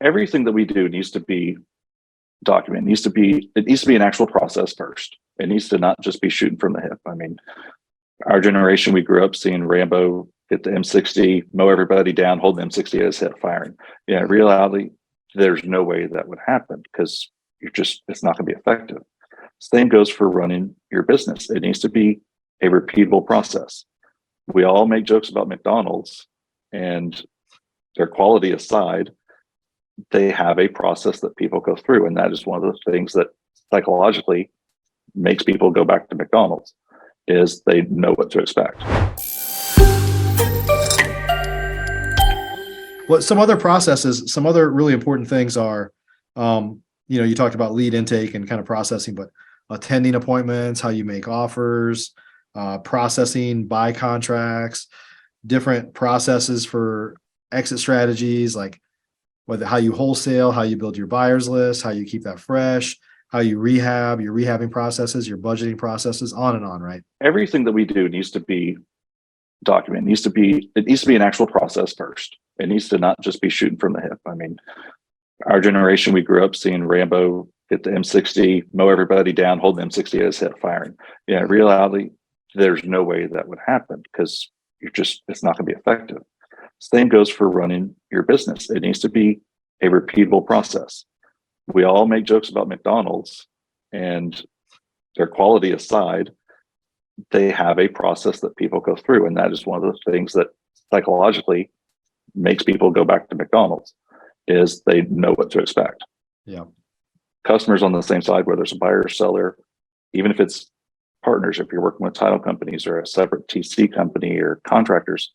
Everything that we do needs to be documented. It needs to be an actual process first. It needs to not just be shooting from the hip. I mean, our generation, we grew up seeing Rambo get the M60, mow everybody down, hold the M60 at his hip, firing. Yeah, in reality, there's no way that would happen because it's not going to be effective. Same goes for running your business. It needs to be a repeatable process. We all make jokes about McDonald's, and their quality aside, they have a process that people go through. And that is one of those things that psychologically makes people go back to McDonald's, is they know what to expect. Well, some other processes, some other really important things are, you talked about lead intake and kind of processing, but attending appointments, how you make offers, processing buy contracts, different processes for exit strategies, like how you wholesale, how you build your buyers list, how you keep that fresh, how you rehab, your rehabbing processes, your budgeting processes, on and on, right? Everything that we do needs to be documented. It needs to be an actual process first. It needs to not just be shooting from the hip. I mean, our generation, we grew up seeing Rambo get the M60, mow everybody down, hold the M60 at his hip, firing. Yeah, in reality, there's no way that would happen because it's not going to be effective. Same goes for running your business. It needs to be a repeatable process. We all make jokes about McDonald's, and their quality aside, they have a process that people go through. And that is one of those things that psychologically makes people go back to McDonald's, is they know what to expect. Yeah. Customers on the same side, whether it's a buyer or seller, even if it's partners, if you're working with title companies or a separate TC company or contractors,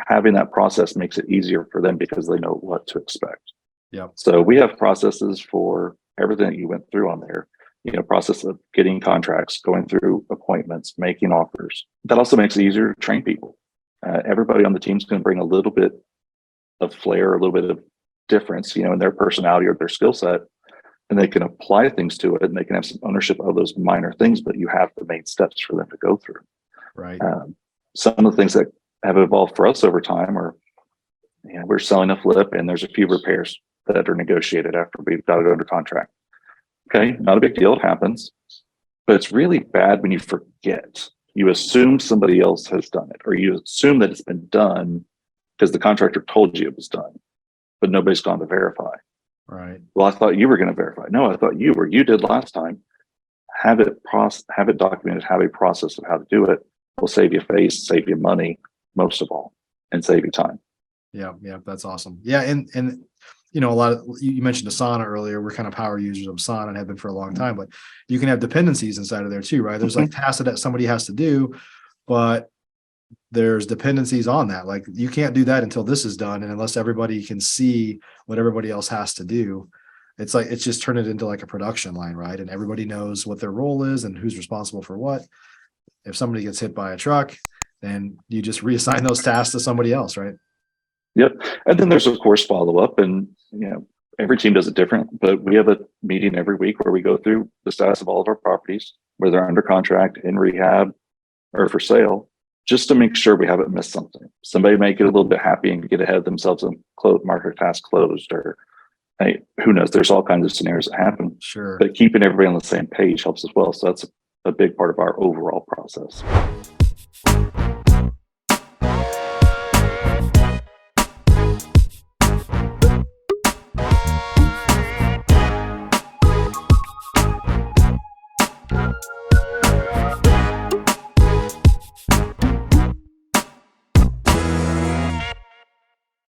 having that process makes it easier for them because they know what to expect. Yeah. So we have processes for everything that you went through on there. Process of getting contracts, going through appointments, making offers. That also makes it easier to train people. Everybody on the team is going to bring a little bit of flair, a little bit of difference, in their personality or their skill set, and they can apply things to it, and they can have some ownership of those minor things, but you have the main steps for them to go through. Right. Some of the things that have evolved for us over time are, we're selling a flip, and there's a few repairs that are negotiated after we've got it under contract. Okay, not a big deal, it happens, but it's really bad when you forget. You assume somebody else has done it, or you assume that it's been done because the contractor told you it was done, but nobody's gone to verify. Right. Well, I thought you were going to verify. No, I thought you did last time. Have it documented, have a process of how to do it. Will save you face, save you money, most of all, and save you time. Yeah, that's awesome. Yeah, and a lot of, you mentioned Asana earlier. We're kind of power users of Asana and have been for a long time, but you can have dependencies inside of there too, right? There's like tasks that somebody has to do, but there's dependencies on that. Like, you can't do that until this is done, and unless everybody can see what everybody else has to do, it's just turn it into like a production line, right? And everybody knows what their role is and who's responsible for what. If somebody gets hit by a truck, then you just reassign those tasks to somebody else, right? Yep. And then there's of course follow-up, and every team does it different, but we have a meeting every week where we go through the status of all of our properties, whether they're under contract, in rehab, or for sale, just to make sure we haven't missed something. Somebody may get a little bit happy and get ahead of themselves and mark a task closed, or who knows, there's all kinds of scenarios that happen. Sure. But keeping everybody on the same page helps as well. So that's a big part of our overall process.